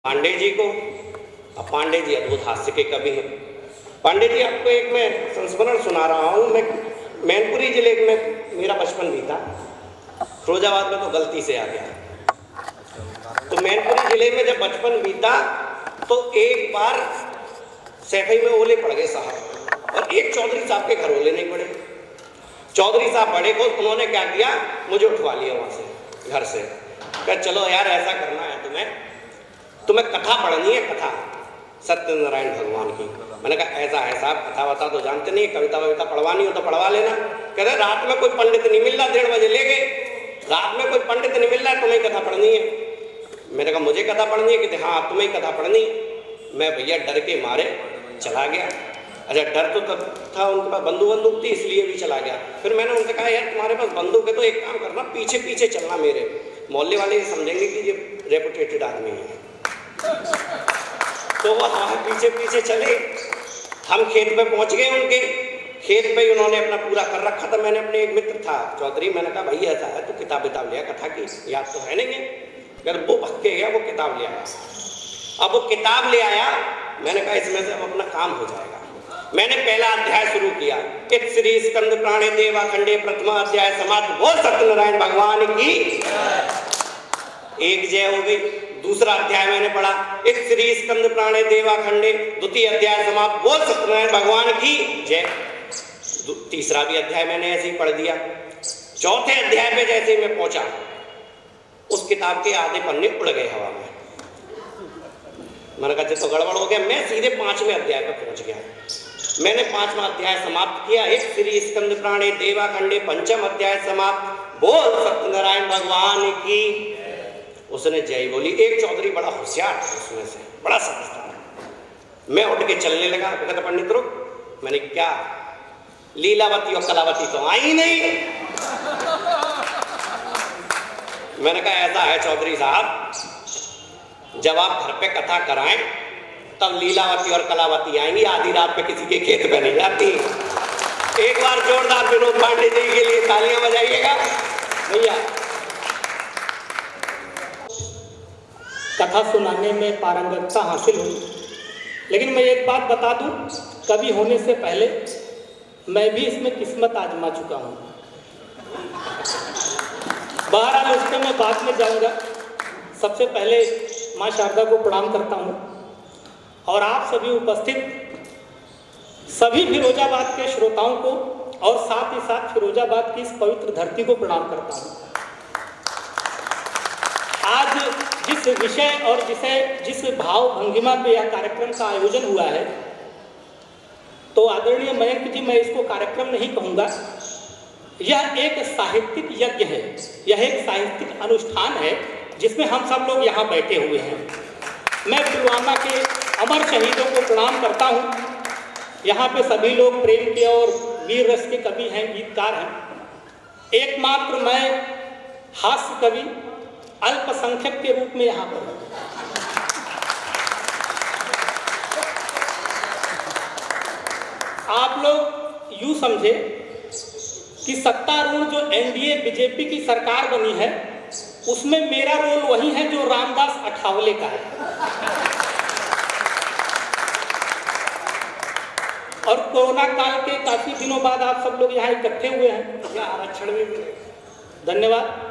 पांडे जी को। अब पांडे जी अद्भुत हास्य के कवि हैं। पांडे जी आपको एक मैं संस्मरण सुना रहा हूँ। मैं मैनपुरी जिले में मेरा बचपन बीता, फिरोजाबाद में तो गलती से आ गया। तो मैनपुरी जिले में जब बचपन बीता तो एक बार सैफई में ओले पड़ गए साहब, और एक चौधरी साहब के घर ओले नहीं पड़े। चौधरी साहब बड़े को उन्होंने क्या किया, मुझे उठवा लिया वहाँ से, घर से। कहा चलो यार ऐसा करना है, तुम्हें कथा पढ़नी है, कथा सत्यनारायण भगवान की। मैंने कहा ऐसा है साहब, कथा वथा तो जानते नहीं, कविता वविता पढ़वानी हो तो पढ़वा लेना। कहते रात में कोई पंडित नहीं मिल रहा, 1:30 बजे ले गए। रात में कोई पंडित नहीं मिल रहा, तुम्हें कथा पढ़नी है। मैंने कहा मुझे कथा पढ़नी है? कहते हाँ तुम्हें कथा पढ़नी। मैं भैया डर के मारे चला गया। अच्छा डर तो तब था, उनके पास बंदूक थी इसलिए भी चला गया। फिर मैंने उनसे कहा यार तुम्हारे पास बंदूक है तो एक काम करना, पीछे पीछे चलना, मेरे मोहल्ले वाले समझेंगे कि ये रेपुटेटेड आदमी है। तो वो हमारे पीछे पीछे चले। हम खेत पे पहुंच गए, उनके खेत पे ही उन्होंने अपना पूरा कर रखा था। मैंने अपने एक मित्र था चौधरी, मैंने कहा भाई ऐसा है तो किताब विताब लिया, कथा की याद तो है नहीं है। अगर वो भग के गया, वो किताब ले आया। अब वो किताब ले आया, मैंने कहा इसमें से अब अपना काम हो जाएगा। मैंने पहला अध्याय शुरू किया, इत श्री स्कंद प्राणे देवा खंडे प्रथमा अध्याय समाप्त। बोल सत्यनारायण भगवान की एक जय हो गई। दूसरा अध्याय मैंने पढ़ा, इत श्री स्कंद प्राणे देवा खंडे द्वितीय अध्याय समाप्त। बोल सत्यनारायण भगवान की जय। तीसरा भी अध्याय मैंने ऐसे ही पढ़ दिया। चौथे अध्याय पे जैसे ही मैं पहुंचा, उस किताब के आधे पन्ने उड़ गए हवा में। मैंने कहा तो गड़बड़ हो गया। मैं सीधे 5वें अध्याय पर पहुंच गया। मैंने 5वां अध्याय समाप्त किया, एक श्री स्कंद प्राणे देवा खंडे पंचम अध्याय समाप्त। बोल सत्यनारायण भगवान की। उसने जय बोली। एक चौधरी बड़ा होशियार था, उसमें से बड़ा समझदार। मैं उठ के चलने लगा। कहता पंडित रुक। मैंने क्या, लीलावती और कलावती तो आई नहीं। मैंने कहा ऐसा है चौधरी साहब, जब आप घर पे कथा कराएं तब लीलावती और कलावती आएंगी, आधी रात पे किसी के खेत पे नहीं जाती। एक बार जोरदार विनोद पांडे जी के लिए तालियां बजाइएगा भैया। कथा सुनाने में पारंगतता हासिल हुई, लेकिन मैं एक बात बता दूं, कवि होने से पहले मैं भी इसमें किस्मत आजमा चुका हूं। बहरहाल उस पर मैं बाद में जाऊंगा। सबसे पहले माँ शारदा को प्रणाम करता हूं और आप सभी उपस्थित सभी फिरोजाबाद के श्रोताओं को और साथ ही साथ फिरोजाबाद की इस पवित्र धरती को प्रणाम करता हूं। आज जिस विषय और जिस भाव भंगिमा पे यह कार्यक्रम का आयोजन हुआ है, तो आदरणीय मयंक जी, मैं इसको कार्यक्रम नहीं कहूँगा, यह एक साहित्यिक यज्ञ है, यह एक साहित्यिक अनुष्ठान है जिसमें हम सब लोग यहाँ बैठे हुए हैं। मैं पुलवामा के अमर शहीदों को प्रणाम करता हूँ। यहाँ पे सभी लोग प्रेम के और वीर रस के कवि हैं, गीतकार हैं। एकमात्र मैं हास्य कवि अल्पसंख्यक के रूप में यहाँ पर हूँ। आप लोग यूँ समझे कि सत्तारूढ़ जो एनडीए बीजेपी की सरकार बनी है, उसमें मेरा रोल वही है जो रामदास अठावले का है। और कोरोना काल के काफी दिनों बाद आप सब लोग यहाँ इकट्ठे हुए हैं, या आरक्षण भी मिले, धन्यवाद।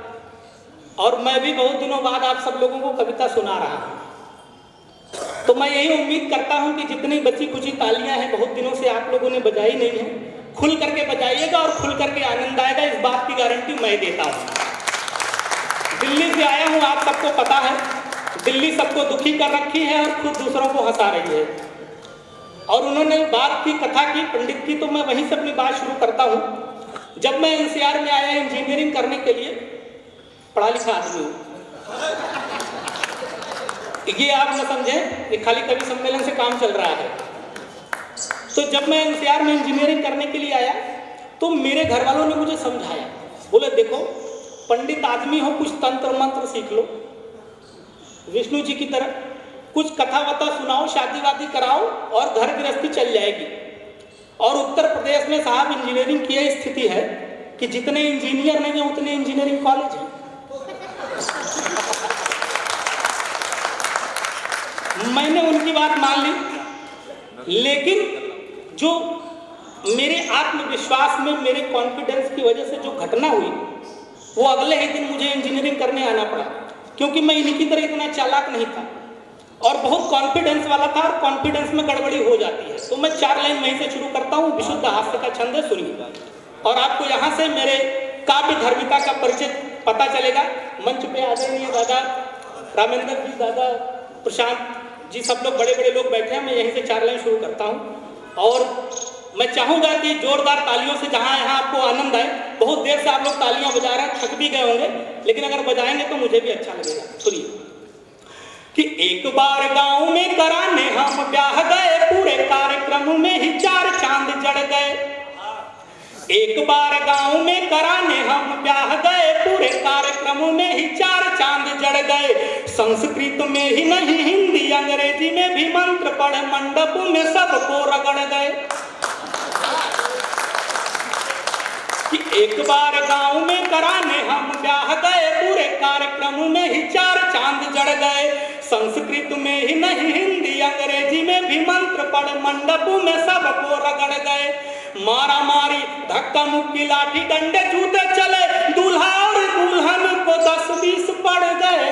और मैं भी बहुत दिनों बाद आप सब लोगों को कविता सुना रहा हूँ। तो मैं यही उम्मीद करता हूँ कि जितनी बची कुची तालियां हैं, बहुत दिनों से आप लोगों ने बजाई नहीं है, खुल करके बजाइएगा और खुल करके आनंद आएगा। इस बात की गारंटी मैं देता हूँ। दिल्ली से आया हूँ, आप सबको पता है, दिल्ली सबको दुखी कर रखी है और खुद दूसरों को हंसा रही है। और उन्होंने बात की, कथा की, पंडित की, तो मैं वहीं से अपनी बात शुरू करता हूँ। जब मैं एनसीआर में आया इंजीनियरिंग करने के लिए, पढ़ा लिखा आदमी हूँ, ये आप न समझें, ये खाली कवि सम्मेलन से काम चल रहा है। तो जब मैं एनसीआर में इंजीनियरिंग करने के लिए आया तो मेरे घर वालों ने मुझे समझाया, बोले देखो पंडित आदमी हो, कुछ तंत्र मंत्र सीख लो, विष्णु जी की तरह कुछ कथा वथा सुनाओ, शादी वादी कराओ और घर गृहस्थी चल जाएगी। और उत्तर प्रदेश में साहब इंजीनियरिंग की यह स्थिति है कि जितने इंजीनियर नहीं है उतने इंजीनियरिंग कॉलेज हैं। मैंने उनकी बात मान ली, लेकिन जो मेरे आत्मविश्वास में, मेरे कॉन्फिडेंस की वजह से जो घटना हुई, वो अगले ही दिन मुझे इंजीनियरिंग करने आना पड़ा, क्योंकि मैं इनकी तरह इतना चालाक नहीं था और बहुत कॉन्फिडेंस वाला था, और कॉन्फिडेंस में गड़बड़ी हो जाती है। तो मैं 4 लाइन वहीं से शुरू करता हूँ। विशुद्ध हास्य का छंद है, सुनिए, और आपको यहाँ से मेरे काव्य धर्मिता का परिचय पता चलेगा। मंच पे आ जाइए दादा रामेंद्र जी, दादा प्रशांत जी, सब लोग बड़े बड़े लोग बैठे हैं। मैं यहीं से 4 लाइन शुरू करता हूँ और मैं चाहूंगा कि जोरदार तालियों से जहां यहाँ आपको आनंद आए। बहुत देर से आप लोग तालियां बजा रहे हैं, थक भी गए होंगे, लेकिन अगर बजाएंगे तो मुझे भी अच्छा लगेगा। सुनिए कि एक बार गांव में कराने हम ब्याह गए, पूरे कार्यक्रम में ही 4 चांद जड़ गए। एक बार गांव में कराने हम ब्याह गए, पूरे कार्यक्रम में ही 4 चांद जड़ गए। संस्कृत में ही नहीं, हिंदी अंग्रेजी में भी मंत्र पढ़े, मंडप में सबको रगड़ गए। कि एक बार गांव में कराने हम ब्याह गए, पूरे कार्यक्रम में ही 4 चांद जड़ गए। संस्कृत में ही नहीं, हिंदी अंग्रेजी में भी मंत्र पढ़, मंडप में सबको रगड़ गए। मारा मारी, धक्का मुक्की, लाठी डंडे जूते चले, दूल्हा और दुल्हन को 10-20 पड़ गए।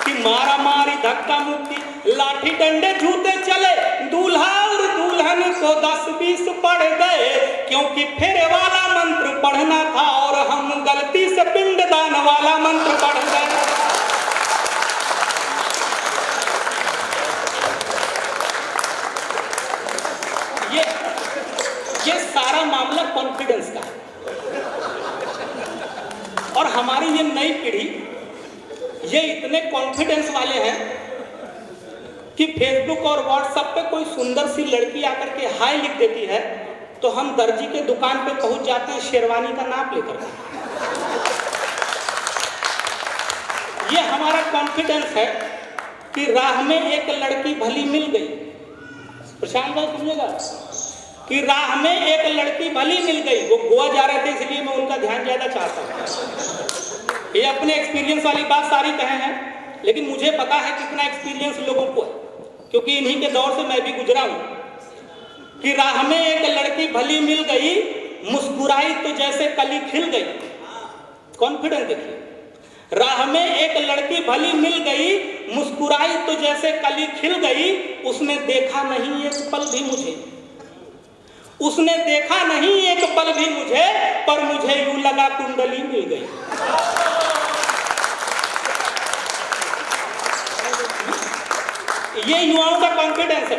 कि मारा मारी, धक्का मुक्की, लाठी डंडे जूते चले, दूल्हा और दुल्हन को 10-20 पड़ गए, क्योंकि फेरे वाला मंत्र पढ़ना था और हम गलती से पिंडदान वाला मंत्र पढ़ गए। ये सारा मामला कॉन्फिडेंस का है, और हमारी ये नई पीढ़ी ये इतने कॉन्फिडेंस वाले हैं कि फेसबुक और व्हाट्सएप पे कोई सुंदर सी लड़की आकर के हाय लिख देती है तो हम दर्जी के दुकान पे पहुंच जाते हैं शेरवानी का नाप लेकर। ये हमारा कॉन्फिडेंस है कि राह में एक लड़की भली मिल गई। प्रशांत भाई सुनिएगा, कि राह में एक लड़की भली मिल गई। वो गोवा जा रहे थे, इसलिए मैं उनका ध्यान ज्यादा चाहता हूँ। ये अपने एक्सपीरियंस वाली बात सारी कहे हैं, लेकिन मुझे पता है कितना एक्सपीरियंस लोगों को है, क्योंकि इन्हीं के दौर से मैं भी गुजरा हूं। कि राह में एक लड़की भली मिल गई, मुस्कुराई तो जैसे कली खिल गई। कॉन्फिडेंस देखिए, राह में एक लड़की भली मिल गई, मुस्कुराई तो जैसे कली खिल गई। उसने देखा नहीं एक पल भी मुझे, उसने देखा नहीं एक पल भी मुझे, पर मुझे यूं लगा कुंडली मिल गई। ये युवाओं का कॉन्फिडेंस है।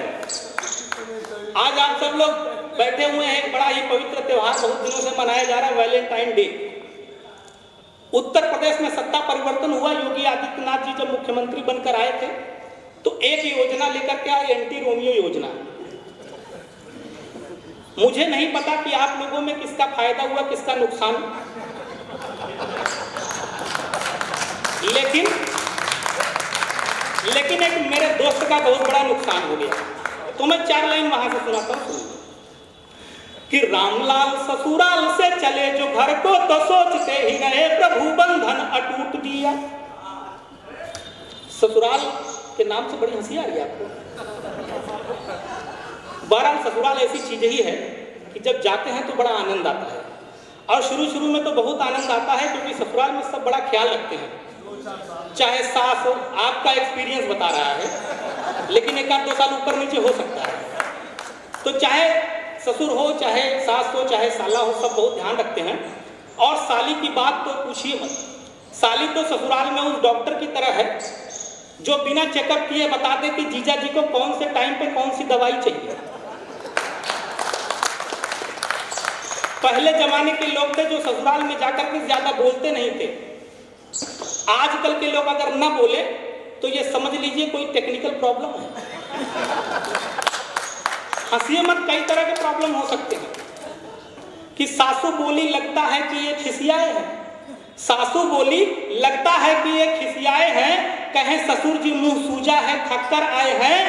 आज आप सब लोग बैठे हुए हैं, एक बड़ा ही पवित्र त्योहार बहुत दिनों से मनाया जा रहा है, वैलेंटाइन डे। उत्तर प्रदेश में सत्ता परिवर्तन हुआ, योगी आदित्यनाथ जी जब मुख्यमंत्री बनकर आए थे तो एक योजना लेकर के आए, एंटी रोमियो योजना। मुझे नहीं पता कि आप लोगों में किसका फायदा हुआ, किसका नुकसान, लेकिन एक मेरे दोस्त का बहुत बड़ा नुकसान हो गया। तो मैं 4 लाइन वहां से सुनाता हूं। कि रामलाल ससुराल से चले जो घर को, तो सोचते ही रहे प्रभु बंधन अटूट दिया। ससुराल के नाम से बड़ी हंसी आ रही है आपको। बहरहाल ससुराल ऐसी चीज ही है कि जब जाते हैं तो बड़ा आनंद आता है, और शुरू में तो बहुत आनंद आता है, क्योंकि ससुराल में सब बड़ा ख्याल रखते हैं। चाहे सास हो, आपका एक्सपीरियंस बता रहा है, लेकिन 1-2 साल ऊपर नीचे हो सकता है। तो चाहे ससुर हो, चाहे सास हो, चाहे साला हो, सब बहुत ध्यान रखते हैं। और साली की बात तो पूछिए मत। साली तो ससुराल में उस डॉक्टर की तरह है जो बिना चेकअप किए बता दे कि जीजा जी को कौन से टाइम पे कौन सी दवाई चाहिए। पहले जमाने के लोग थे जो ससुराल में जाकर के ज्यादा बोलते नहीं थे। आजकल के लोग अगर न बोले तो ये समझ लीजिए कोई टेक्निकल प्रॉब्लम है। हंसिए मत, कई तरह के प्रॉब्लम हो सकते हैं। कि सासू बोली लगता है कि ये खिसियाए हैं, सासू बोली लगता है कि ये खिसियाए हैं, कहे ससुर जी मुंह सूजा है थक कर आए हैं।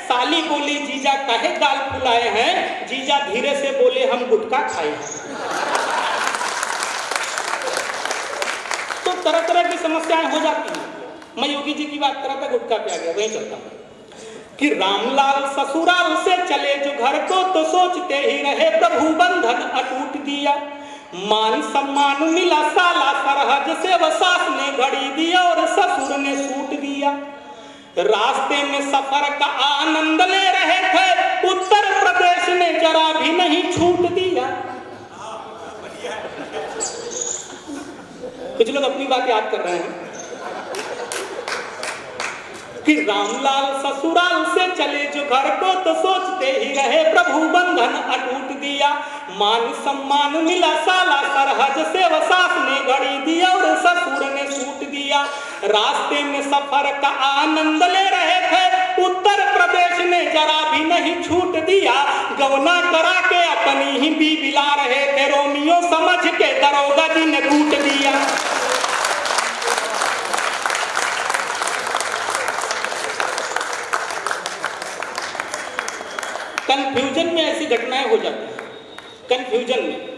साली बोली जीजा कहे गाल फुलाए हैं, जीजा धीरे से बोले हम गुटखा खाए हैं। तो तरह तरह की समस्याएं हो जाती हैं। मैं योगी जी की बात कर रहा था, गुटखा पे आ गया, वहीं चलता हूँ कि रामलाल ससुराल से चले जो घर को तो सोचते ही रहे प्रभु बंधन अटूट दिया। मान सम्मान मिला साला सरहज से वह सास ने घड़ी दिया और ससुर ने सूट दिया। रास्ते में सफर का आनंद ले रहे थे, उत्तर प्रदेश ने जरा भी नहीं छूट दिया। कुछ लोग अपनी बात याद कर रहे हैं कि रामलाल ससुराल से चले जो घर को तो सोचते ही रहे प्रभु बंधन अटूट दिया। मान सम्मान मिला साला सरहज से वह सास ने घड़ी दिया और ससुर ने सूट दिया। रास्ते में सफर का आनंद ले रहे थे, उत्तर प्रदेश ने जरा भी नहीं छूट दिया। गवना करा के अपनी ही बीबी ला रहे थे, रोमियो समझ के दरोगा जी ने कूट दिया। कंफ्यूजन में ऐसी घटनाएं हो जाती हैं। कंफ्यूजन में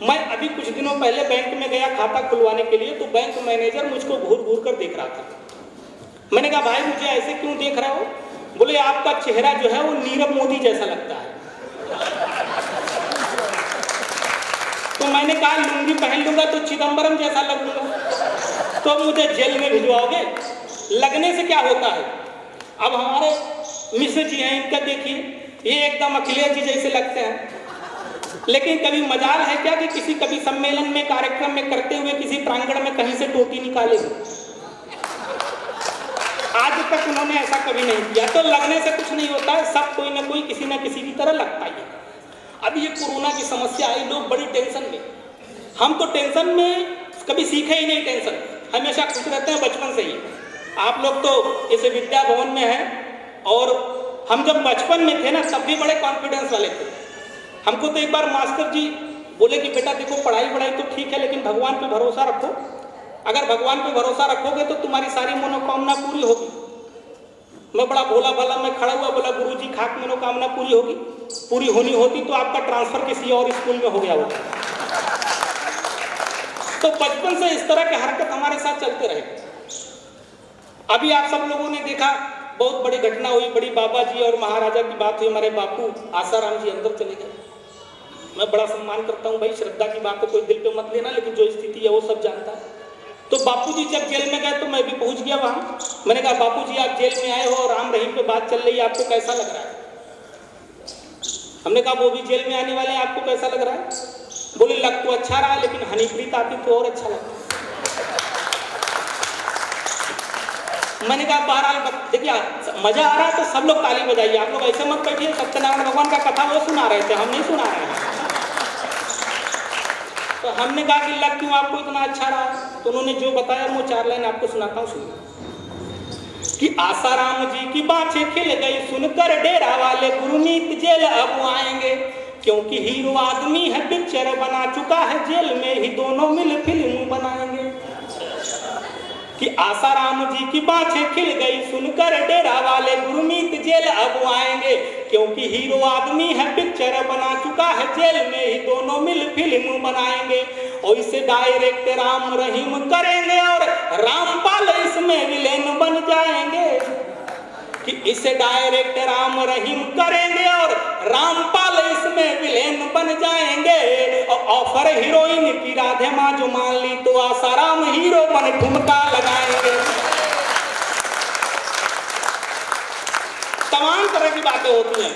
मैं अभी कुछ दिनों पहले बैंक में गया खाता खुलवाने के लिए, तो बैंक मैनेजर मुझको घूर घूर कर देख रहा था। मैंने कहा भाई मुझे ऐसे क्यों देख रहे हो? बोले आपका चेहरा जो है वो नीरव मोदी जैसा लगता है। तो मैंने कहा लुंगी पहन लूंगा तो चिदम्बरम जैसा लगूंगा, तो मुझे जेल में भिजवाओगे? लगने से क्या होता है? अब हमारे मिश्र जी हैं, इनका देखिए ये एकदम अखिलेश जी जैसे लगते हैं। लेकिन कभी मजाल है क्या कि किसी कभी सम्मेलन में कार्यक्रम में करते हुए किसी प्रांगण में कहीं से टोटी निकाले? आज तक उन्होंने ऐसा कभी नहीं किया। तो लगने से कुछ नहीं होता है, सब कोई ना कोई किसी ना किसी की तरह लगता ही है। अब ये कोरोना की समस्या आई, लोग बड़ी टेंशन में। हम तो टेंशन में कभी सीखे ही नहीं, टेंशन हमेशा खुश रहते हैं बचपन से ही। आप लोग तो इस विद्या भवन में हैं, और हम जब बचपन में थे ना तब भी बड़े कॉन्फिडेंस वाले थे। हमको तो एक बार मास्टर जी बोले कि बेटा देखो पढ़ाई तो ठीक है, लेकिन भगवान पे भरोसा रखो। अगर भगवान पे भरोसा रखोगे तो तुम्हारी सारी मनोकामना पूरी होगी। मैं बड़ा भोला भाला मैं खड़ा हुआ, बोला गुरुजी खाक मनोकामना पूरी होगी। पूरी होनी होती तो आपका ट्रांसफर किसी और स्कूल में हो गया होता। तो बचपन से इस तरह के हरकत हमारे साथ चलते रहे। अभी आप सब लोगों ने देखा बहुत बड़ी घटना हुई, बड़ी बाबा जी और महाराजा की बात हुई। हमारे बापू आसाराम जी अंदर चले गए। मैं बड़ा सम्मान करता हूँ भाई, श्रद्धा की बात तो कोई दिल पे मत लेना, लेकिन जो स्थिति है वो सब जानता है। तो बापू जी जब जेल में गए तो मैं भी पहुंच गया वहां। मैंने कहा बापू जी आप जेल में आए हो और राम रहीम पे बात चल रही है, आपको कैसा लग रहा है? हमने कहा वो भी जेल में आने वाले हैं, आपको कैसा लग रहा है? बोले लग तो अच्छा रहा, लेकिन हनीप्रीत आती तो और अच्छा लगता। मैंने कहा बहरहाल देखिए मजा आ रहा है तो सब लोग ताली बजाइए। आप लोग ऐसे मत बैठिए, सत्यनारायण भगवान का कथा वो सुना रहे थे, हम नहीं सुना रहे हैं। तो हमने कहा कि लग क्यों आपको इतना अच्छा रहा? तो उन्होंने जो बताया वो 4 लाइन आपको सुनाता हूँ, सुनिए। कि आसाराम जी की बातें खिल गई सुनकर डेरा वाले गुरमीत जेल अब आएंगे, क्योंकि हीरो आदमी है पिक्चर बना चुका है, जेल में ही दोनों मिल फिल्म बनाएंगे। कि आसाराम जी की बातें खिल गई सुनकर डेरा वाले गुरमीत जेल अब आएंगे, क्योंकि हीरो आदमी है पिक्चर बना चुका है, जेल में ही दोनों मिल फिल्म बनाएंगे। और इसे डायरेक्ट राम रहीम करेंगे और रामपाल इसमें विलेन बन जाएंगे। कि इसे डायरेक्ट राम रहीम करेंगे और रामपाल इसमें विलेन बन जाएंगे। और ऑफर हीरोइन की राधे माँ जो मान ली तो आसाराम हीरो बन ठुमका लगाएंगे। तमाम तरह की बातें होती हैं।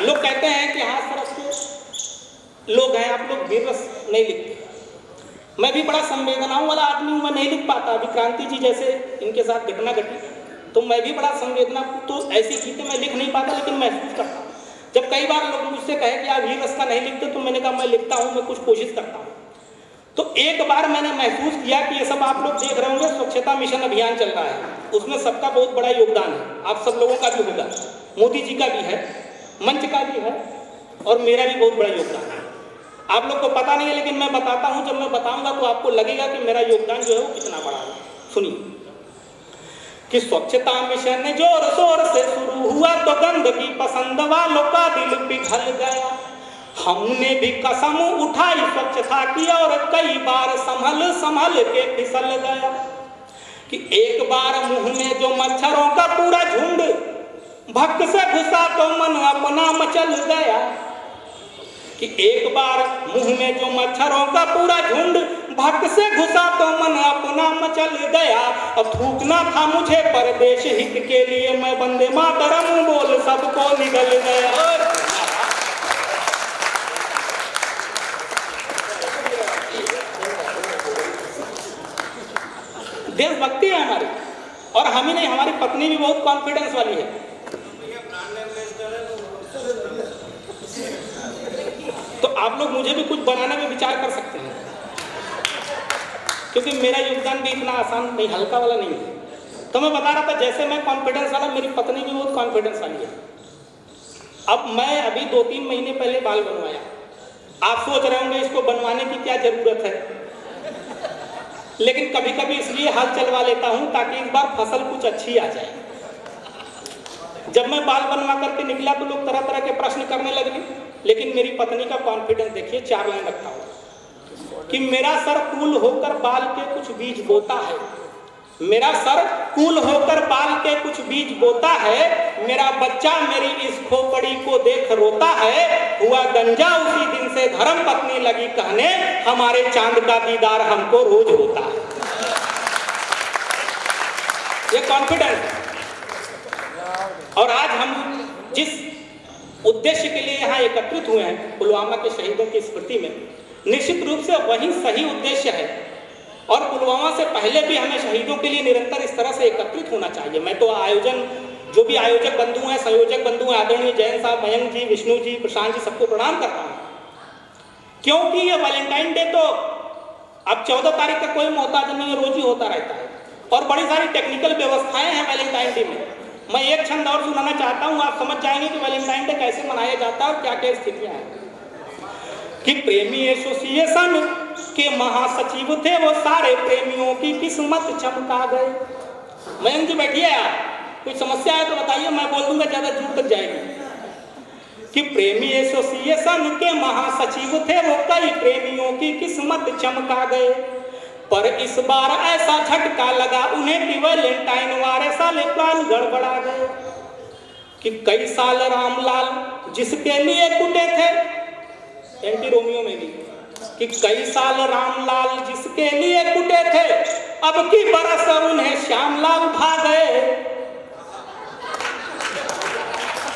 लोग कहते हैं कि हाँ सर के लोग हैं, आप लोग वीर रस नहीं लिखते। मैं भी बड़ा संवेदनाओं वाला आदमी हूँ, मैं नहीं लिख पाता। अभी क्रांति जी जैसे इनके साथ घटना घटी तो मैं भी बड़ा संवेदना तो ऐसी चीजें मैं लिख नहीं पाता, लेकिन महसूस करता हूँ। जब कई बार लोग मुझसे कहे कि आप वीर रस का नहीं लिखते, तो मैंने कहा मैं लिखता हूँ, मैं कुछ कोशिश करता हूँ। तो एक बार मैंने महसूस किया कि ये सब आप लोग देख रहे होंगे, स्वच्छता मिशन अभियान चल रहा है, उसमें सबका बहुत बड़ा योगदान है। आप सब लोगों का भी होगा, मोदी जी का भी है, मंच का भी है, और मेरा भी बहुत बड़ा योगदान है। आप लोग को पता नहीं है, लेकिन मैं बताता हूँ। जब मैं बताऊंगा तो आपको लगेगा कि मेरा योगदान जो है वो कितना बड़ा है। सुनिए कि स्वच्छता मिशन जोर शोर से शुरू हुआ तो गंदगी पसंद वालों का दिल पिघल गया। हमने भी कसम उठाई स्वच्छता की और कई बार संभल संभल के फिसल गया। कि एक बार मुंह में जो मच्छरों का पूरा झुंड भक्त से घुसा तो मन अपना मचल गया। कि एक बार मुंह में जो मच्छरों का पूरा झुंड भक्त से घुसा तो मन अपना मचल गया। अब थूकना था मुझे परदेश हित के लिए, मैं वंदे मातरम बोल सबको निगल गया। देशभक्ति है हमारी, और हम ही नहीं, हमारी पत्नी भी बहुत कॉन्फिडेंस वाली है। तो आप लोग मुझे भी कुछ बनाने में विचार कर सकते हैं, क्योंकि मेरा योगदान भी इतना आसान नहीं, हल्का वाला नहीं है। तो मैं बता रहा था, जैसे मैं कॉन्फिडेंस वाला, मेरी पत्नी भी बहुत कॉन्फिडेंस वाली है। अब मैं अभी 2-3 महीने पहले बाल बनवाया। आप सोच रहे होंगे इसको बनवाने की क्या जरूरत है, लेकिन कभी कभी इसलिए हाल चलवा लेता हूं ताकि इस बार फसल कुछ अच्छी आ जाए। जब मैं बाल बनवा करके निकला तो लोग तरह तरह के प्रश्न करने लगे, लेकिन मेरी पत्नी का कॉन्फिडेंस देखिए, 4 लाइन रखता हूं कि मेरा सर कूल होकर बाल के कुछ बीज बोता है, मेरा सर कूल होकर बाल के कुछ बीज बोता है, मेरा बच्चा मेरी इस खोपड़ी को देख रोता है, हुआ गंजा उसी दिन से धर्म पत्नी लगी कहने, हमारे चांद का दीदार हमको रोज होता है। ये कॉन्फिडेंस। और आज हम जिस उद्देश्य के लिए यहाँ एकत्रित हुए हैं, पुलवामा के शहीदों की स्मृति में, निश्चित रूप से वही सही उद्देश्य है। और पुलवामा से पहले भी हमें शहीदों के लिए निरंतर इस तरह से एकत्रित होना चाहिए। मैं तो आयोजन, जो भी आयोजक बंधु हैं, संयोजक बंधु हैं, आदरणीय जैन साहब, मयंक जी, विष्णु जी, प्रशांत जी, सबको प्रणाम करता हूँ, क्योंकि ये वैलेंटाइन डे तो अब 14 तारीख का कोई मोहताज नहीं है, रोज ही होता रहता है, और बड़ी सारी टेक्निकल व्यवस्थाएं हैं वैलेंटाइन डे में। मैं एक छंद और सुनाना चाहता हूँ, आप समझ जाएंगे कि वैलेंटाइन डे कैसे मनाया जाता है और क्या क्या स्थितियां हैं। कि प्रेमी एसोसिएशन के महासचिव थे वो, सारे प्रेमियों की किस्मत चमका गए। मयंक जी बैठिए, आप कोई समस्या है तो बताइए, मैं बोल दूंगा, ज्यादा दूर तक जाएगी। कि प्रेमी एसोसिएशन के महासचिव थे वो, कई प्रेमियों की किस्मत चमका गए, पर इस बार ऐसा झटका लगा उन्हें कि वैलेंटाइन वारे साले प्लान गड़बड़ा गए। कि कई साल रामलाल जिसके लिए कुटे थे, एंटी रोमियो में भी, कि कई साल रामलाल जिसके लिए कुटे थे, अब की बरस उन्हें श्यामलाल भा गए।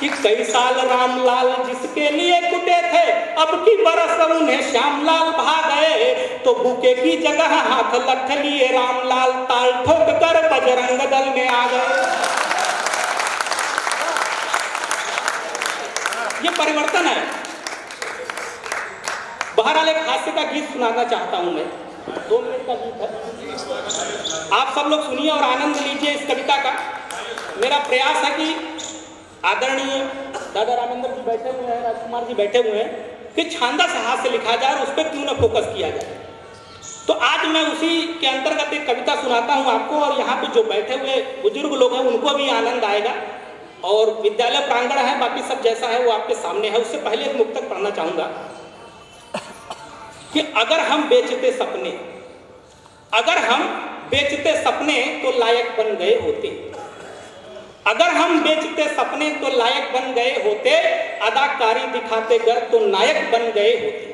कि कई साल रामलाल जिसके लिए कुटे थे, अब की बरस उन्हें श्यामलाल भा गए। तो बुके की जगह हाथ लठ लिए रामलाल ताल ठोक कर बजरंग दल में आ गए। ये परिवर्तन है। बहरहाल एक हास्य का गीत सुनाना चाहता हूं मैं, 2 मिनट का गीत है, आप सब लोग सुनिए और आनंद लीजिए इस कविता का। मेरा प्रयास है कि आदरणीय दादा रामेंद्र जी बैठे हुए हैं, राजकुमार जी बैठे हुए हैं, कि छांदस हास्य लिखा जाए और उस पर क्यों ना फोकस किया जाए। तो आज मैं उसी के अंतर्गत एक कविता सुनाता हूं आपको, और यहाँ पे जो बैठे हुए बुजुर्ग लोग हैं उनको भी आनंद आएगा। और विद्यालय प्रांगण है, बाकी सब जैसा है वो आपके सामने है। उससे पहले एक मुक्तक पढ़ना चाहूंगा कि अगर हम बेचते सपने, अगर हम बेचते सपने तो लायक बन गए होते, अगर हम बेचते सपने तो लायक बन गए होते, अदाकारी दिखाते गर तो नायक बन गए होते।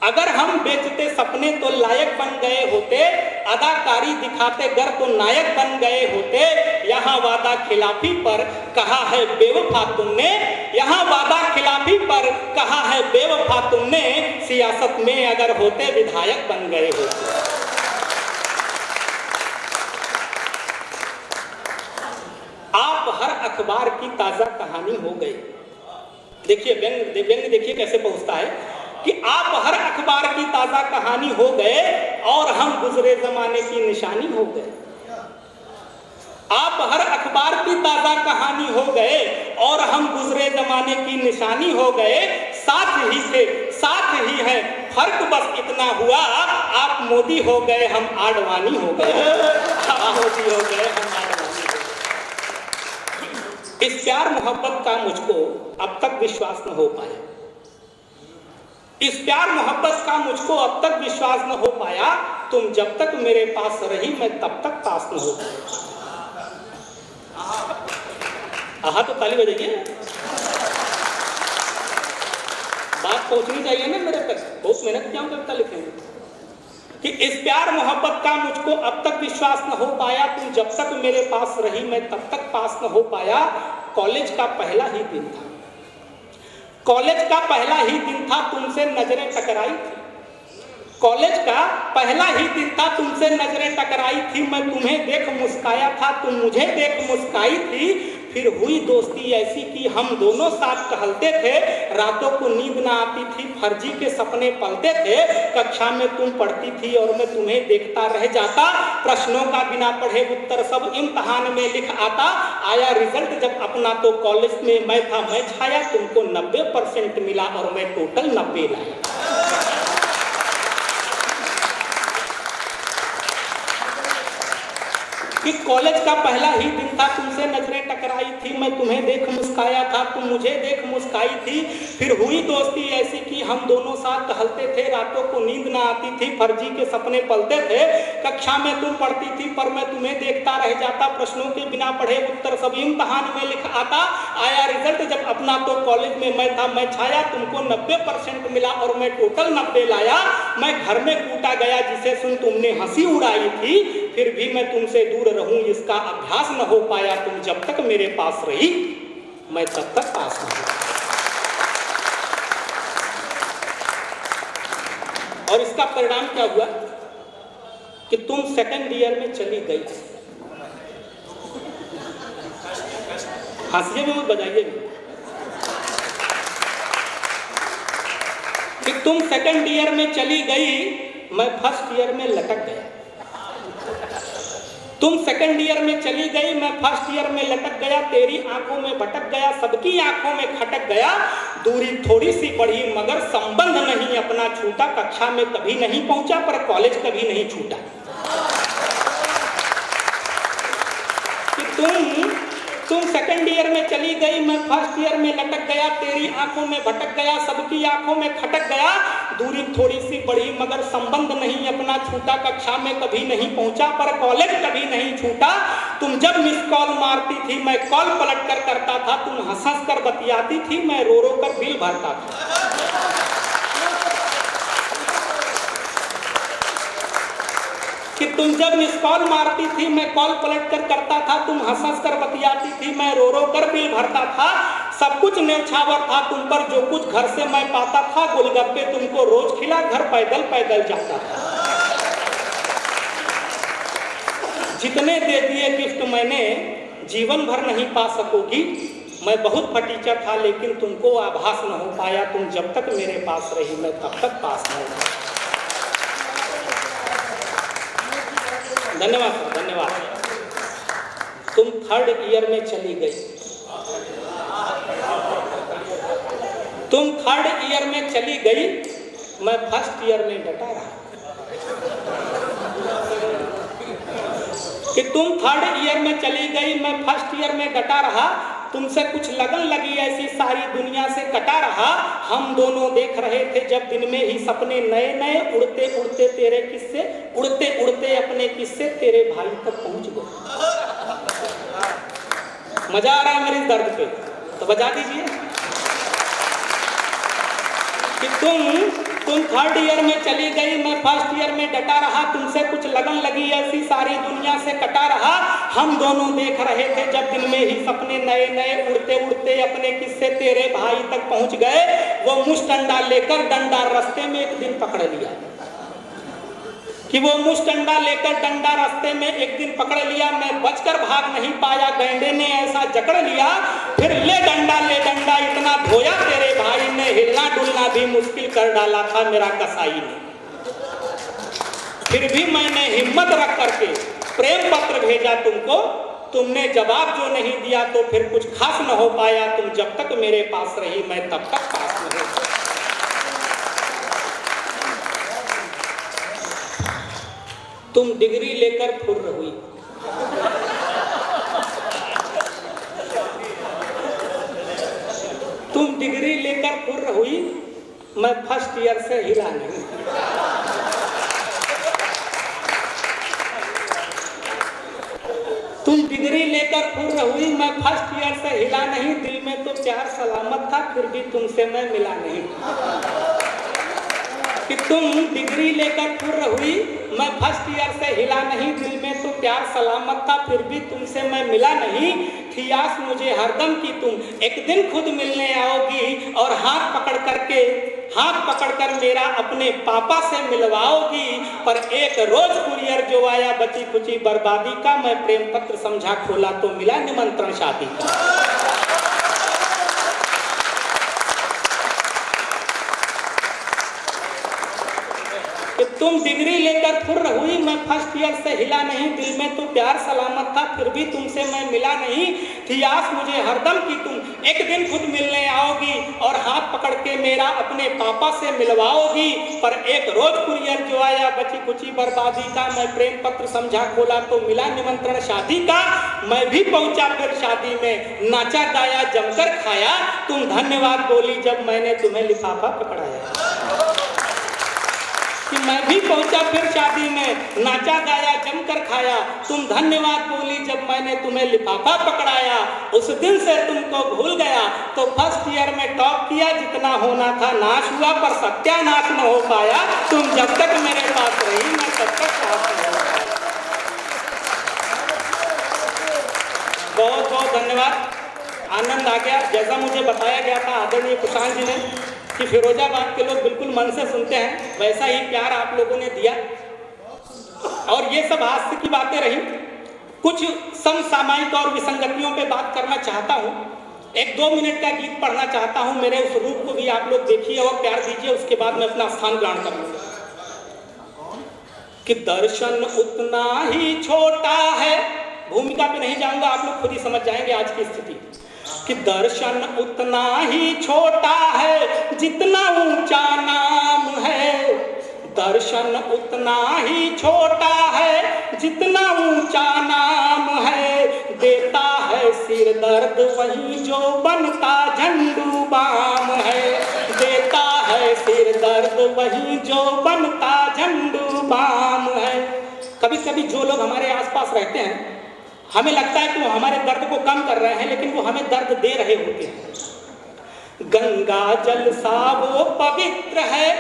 अगर हम बेचते सपने तो लायक बन गए होते, अदाकारी दिखाते गर तो नायक बन गए होते। यहाँ वादा खिलाफी पर कहा है बेवफा तुमने, यहाँ वादा खिलाफी पर कहा है बेवफा तुमने, सियासत में अगर होते विधायक बन गए होते। आप हर अखबार की ताजा कहानी हो गए। देखिए व्यंग देखिए कैसे पहुंचता है कि आप हर अखबार की ताजा कहानी हो गए और हम गुजरे जमाने की निशानी हो गए। आप हर अखबार की ताजा कहानी हो गए और हम गुजरे जमाने की निशानी हो गए। साथ ही थे, साथ ही है, फर्क बस इतना हुआ, आप मोदी हो गए हम आडवाणी हो गए। आप मोदी हो गए हम आडवाणी हो गए। इस प्यार मोहब्बत का मुझको अब तक विश्वास न हो पाया, इस प्यार मोहब्बत का मुझको अब तक विश्वास न हो पाया। तुम जब तक मेरे पास रही मैं तब तक पास न हो पाया। आहा तो ताली बजाइए, बात पहुंचनी चाहिए ना मेरे तक। बहुत मेहनत किया हूं कविता लिखेंगे कि इस प्यार मोहब्बत का मुझको अब तक विश्वास न हो पाया, तुम जब तक मेरे पास रही मैं तब तक पास न हो पाया। कॉलेज का पहला ही दिन था, कॉलेज का पहला ही दिन था, तुमसे नजरें टकराई थी। कॉलेज का पहला ही दिन था, तुमसे नजरें टकराई थी। मैं तुम्हें देख मुस्काया था, तुम मुझे देख मुस्काई थी। फिर हुई दोस्ती ऐसी कि हम दोनों साथ टहलते थे, रातों को नींद ना आती थी, फर्जी के सपने पलते थे। कक्षा में तुम पढ़ती थी और मैं तुम्हें देखता रह जाता, प्रश्नों का बिना पढ़े उत्तर सब इम्तहान में लिख आता। आया रिजल्ट जब अपना तो कॉलेज में मैं था मैं छाया, तुमको 90% मिला और मैं टोटल 90 लाया। कि कॉलेज का पहला ही दिन था, तुमसे नजरें टकराई थी, मैं तुम्हें देख मुस्काया था, तुम मुझे देख मुस्काई थी। फिर हुई दोस्ती ऐसी कि हम दोनों साथ टहलते थे, रातों को नींद ना आती थी, फर्जी के सपने पलते थे। कक्षा में तुम पढ़ती थी पर मैं तुम्हें देखता रह जाता, प्रश्नों के बिना पढ़े उत्तर सभी इम्तहान में लिख आता। आया रिजल्ट जब अपना तो कॉलेज में मैं था मैं छाया, तुमको 90% मिला और मैं टोटल 90 लाया। मैं घर में कूटा गया जिसे सुन तुमने हंसी उड़ाई थी, फिर भी मैं तुमसे दूर रहूं इसका अभ्यास न हो पाया। तुम जब तक मेरे पास रही मैं तब तक पास न हो। और इसका परिणाम क्या हुआ कि तुम सेकंड ईयर में चली गई। हंसिए भी मत बजाइए भी। कि तुम सेकंड ईयर में चली गई, मैं फर्स्ट ईयर में लटक गया। तुम सेकंड ईयर में चली गई, मैं फर्स्ट ईयर में लटक गया, तेरी आंखों में भटक गया, सबकी आंखों में खटक गया। दूरी थोड़ी सी बढ़ी मगर संबंध नहीं अपना छूटा, कक्षा में कभी नहीं पहुंचा पर कॉलेज कभी नहीं छूटा। कि तुम सेकंड ईयर में चली गई, मैं फर्स्ट ईयर में लटक गया, तेरी आंखों में भटक गया, सबकी आंखों में खटक गया। दूरी थोड़ी सी बढ़ी मगर संबंध नहीं अपना छूटा, कक्षा में कभी नहीं पहुंचा पर कॉलेज कभी नहीं छूटा। तुम जब मिस कॉल मारती थी मैं कॉल पलट कर करता था, तुम हंस हंस कर बतियाती थी मैं रो रो कर बिल भरता था। कि तुम जब मिस कॉल मारती थी मैं कॉल पलट कर करता था, तुम हंस हंस कर बतियाती थी मैं रो रो कर बिल भरता था। सब कुछ न्यौछावर था तुम पर, जो कुछ घर से मैं पाता था, गोलगप्पे तुमको रोज खिला, घर पैदल पैदल जाता था। जितने दे दिए गिफ्ट मैंने जीवन भर नहीं पा सकोगी। मैं बहुत फटीचर था लेकिन तुमको आभास न हो पाया, तुम जब तक मेरे पास रही मैं तब तक पास न हो पाया। धन्यवाद सर, धन्यवाद। तुम थर्ड ईयर में चली गई, तुम थर्ड ईयर में चली गई, मैं फर्स्ट ईयर में डटा रहा। कि तुम थर्ड ईयर में चली गई, मैं फर्स्ट ईयर में डटा रहा। तुमसे कुछ लगन लगी ऐसी सारी दुनिया से कटा रहा। हम दोनों देख रहे थे जब दिन में ही सपने नए नए, उड़ते उड़ते तेरे किस्से, उड़ते उड़ते अपने किस्से तेरे भाई तक पहुंच गए। मजा आ रहा है मेरे दर्द पे तो बजा दीजिए। कि तुम थर्ड ईयर में चली गई, मैं फर्स्ट ईयर में डटा रहा। तुमसे कुछ लगन लगी ऐसी सारी दुनिया से कटा रहा। हम दोनों देख रहे थे जब दिन में ही सपने नए नए, उड़ते उड़ते अपने किस्से तेरे भाई तक पहुंच गए। वो मुष्टंडा लेकर डंडा रास्ते में एक दिन पकड़ लिया। कि वो मुष्टंडा लेकर डंडा रास्ते में एक दिन पकड़ लिया। मैं बचकर भाग नहीं पाया, गैंडे ने ऐसा जकड़ लिया। फिर ले डंडा इतना धोया तेरे भाई ने, हिलना डुलना भी मुश्किल कर डाला था मेरा कसाई ने। फिर भी मैंने हिम्मत रख करके प्रेम पत्र भेजा तुमको, तुमने जवाब जो नहीं दिया तो फिर कुछ खास न हो पाया। तुम जब तक मेरे पास रही मैं तब तक पास न हो पाया। तुम डिग्री लेकर फुर्र हुई, तुम डिग्री लेकर फुर्र हुई, मैं फर्स्ट ईयर से हिला नहीं। लेकर फुर्र हुई, मैं फर्स्ट ईयर से हिला नहीं, दिल में तो प्यार सलामत था, फिर भी तुमसे मैं मिला नहीं। कि तुम डिग्री लेकर फुर्र हुई, मैं फर्स्ट ईयर से हिला नहीं, दिल में तो प्यार सलामत था, फिर भी तुमसे मैं मिला नहीं। थी आस मुझे हरदम की तुम एक दिन खुद मिलने आओगी, और हाथ पकड़कर मेरा अपने पापा से मिलवाओगी। पर एक रोज कुरियर जो आया बची खुची बर्बादी का, मैं प्रेम पत्र समझा खोला तो मिला निमंत्रण शादी का। कि तुम डिग्री लेकर फुर्र हुई, मैं फर्स्ट ईयर से हिला नहीं, दिल में तो प्यार सलामत था, फिर भी तुमसे मैं मिला नहीं। थी आस मुझे हरदम की तुम एक दिन खुद मिलने आओगी, और हाथ पकड़ के मेरा अपने पापा से मिलवाओगी। पर एक रोज कुरियर जो आया बची कुची बर्बादी का, मैं प्रेम पत्र समझा खोला तो मिला निमंत्रण शादी का। मैं भी पहुंचा फिर शादी में, नाचा गाया जमकर खाया, तुम धन्यवाद बोली जब मैंने तुम्हें लिफाफा पकड़ाया। कि मैं भी पहुंचा फिर शादी में, नाचा गाया जमकर खाया, तुम धन्यवाद बोली जब मैंने तुम्हें लिफाफा पकड़ाया। उस दिन से तुमको भूल गया तो फर्स्ट ईयर में टॉप किया, जितना होना था नाश हुआ पर सत्यानाश न हो पाया। तुम जब तक मेरे पास रही मैं तब तक साथ रहा। बहुत बहुत धन्यवाद, आनंद आ गया। जैसा मुझे बताया गया था आदरणीय कुशाल जी ने कि फिरोजाबाद के लोग बिल्कुल मन से सुनते हैं, वैसा ही प्यार आप लोगों ने दिया। और ये सब हास्य की बातें रही। कुछ समसामयिक और विसंगतियों पे बात करना चाहता हूँ। एक 2 मिनट का गीत पढ़ना चाहता हूँ, मेरे उस रूप को भी आप लोग देखिए और प्यार दीजिए, उसके बाद मैं अपना स्थान ग्रहण करूँगा। कि दर्शन उतना ही छोटा है, भूमिका पे नहीं जाऊंगा, आप लोग खुद ही समझ जाएंगे आज की स्थिति। कि दर्शन उतना ही छोटा है जितना ऊंचा नाम है, दर्शन उतना ही छोटा है जितना ऊंचा नाम है। देता है सिर दर्द वही जो बनता झंडू बाम है, देता है सिर दर्द वही जो बनता झंडू बाम है। कभी कभी जो लोग हमारे आसपास रहते हैं, हमें लगता है कि वो हमारे दर्द को कम कर रहे हैं, लेकिन वो हमें दर्द दे रहे होते हैं। गंगा जल सा वो पवित्र है,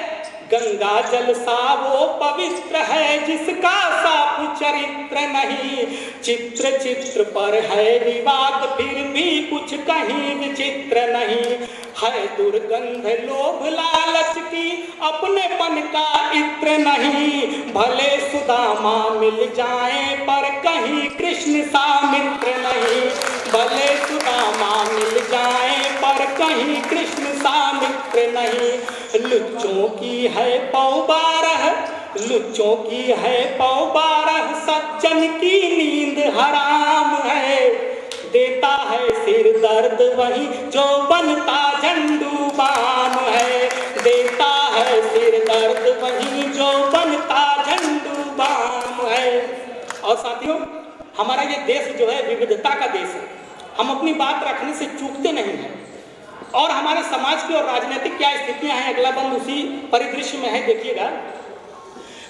गंगा जल सा वो पवित्र है, जिसका साफ चरित्र नहीं। चित्र चित्र पर है विवाद, फिर भी कुछ कहीं विचित्र नहीं। है दुर्गंध लोभ लालच की, अपनेपन का इत्र नहीं। भले सुदामा मिल जाए पर कहीं कृष्ण सा मित्र नहीं। भले सुदामा मिल जाए पर कहीं कृष्ण सा मित्र नहीं। लुच्चों की है पौ 12, लुच्चों की है पौ 12, सज्जन की नींद हराम है। देता है सिर दर्द वही जो बनता झंडू बाम है, देता है सिर दर्द वही जो बनता झंडू बाम है। और साथियों, हमारा ये देश जो है विविधता का देश है, हम अपनी बात रखने से चूकते नहीं हैं। और हमारे समाज की और राजनीतिक क्या स्थितियां हैं, अगला बंद उसी परिदृश्य में है, देखिएगा।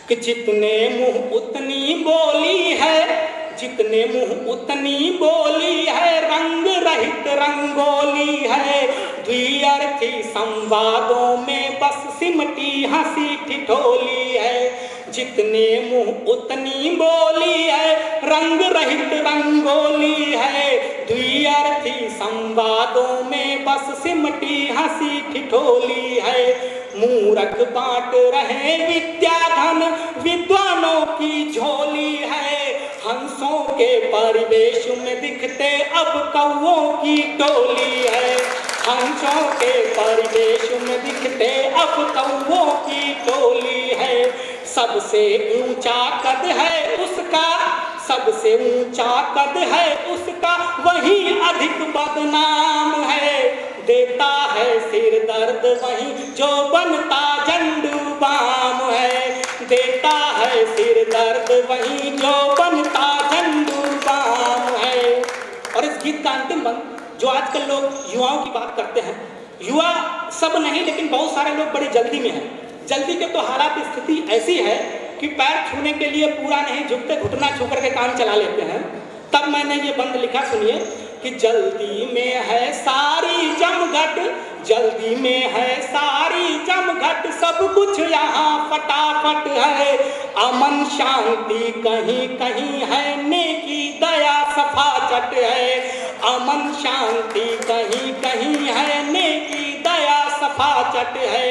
कि जितने मुंह उतनी बोली है, जितने मुंह उतनी बोली है, रंग रहित रंगोली है। द्विअर्थी संवादों में बस सिमटी हंसी ठिठोली है। जितने मुंह उतनी बोली है, रंग रहित रंगोली है। द्विअर्थी संवादों में बस सिमटी हंसी ठिठोली है। मूर्ख बांट रहे विद्या धन, विद्वानों की झोली है। हंसों के परिवेश में दिखते अब कौओं की टोली है। हंसों के परिवेश में दिखते अब कौओं की टोली है। सबसे ऊंचा कद है उसका, सबसे ऊंचा कद है उसका, वही अधिक बदनाम है। देता है सिर दर्द वही जो बनता झंडू बाम है। देता है सिर दर्द वही जो बनता झंडू बाम है। और इस गीत का अंतिम बंद, जो आजकल लोग युवाओं की बात करते हैं, युवा सब नहीं लेकिन बहुत सारे लोग बड़ी जल्दी में हैं। जल्दी के तो हालात स्थिति ऐसी है कि पैर छूने के लिए पूरा नहीं झुकते, घुटना छू करके काम चला लेते हैं। तब बाद मैंने ये बंद लिखा, सुनिए कि जल्दी में है सारी जमघट, जल्दी में है सारी जमघट, सब कुछ यहाँ फटाफट है, अमन शांति कहीं कहीं है, नेकी दया सफा चट है, अमन शांति कहीं कहीं है, नेकी दया सफा चट है,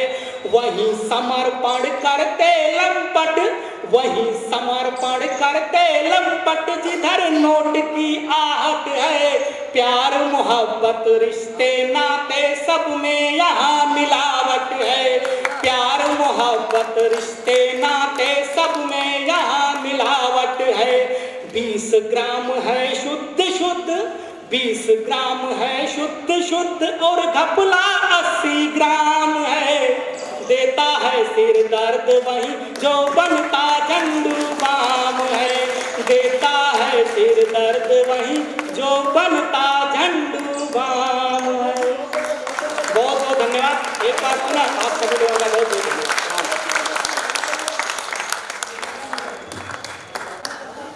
वहीं समर्पण करते लंपट, वहीं समर्पण करते लंपट, जिधर नोट की आहट है, प्यार मोहब्बत रिश्ते नाते सब में यहाँ मिलावट है, प्यार मोहब्बत रिश्ते नाते सब में यहाँ मिलावट है, 20 ग्राम है शुद्ध शुद्ध, 20 ग्राम है शुद्ध शुद्ध, और घपला 80 ग्राम है, देता है सिर दर्द वही जो बनता झंडू बाम है, देता है सिर दर्द वही जो बनता झंडू बाम।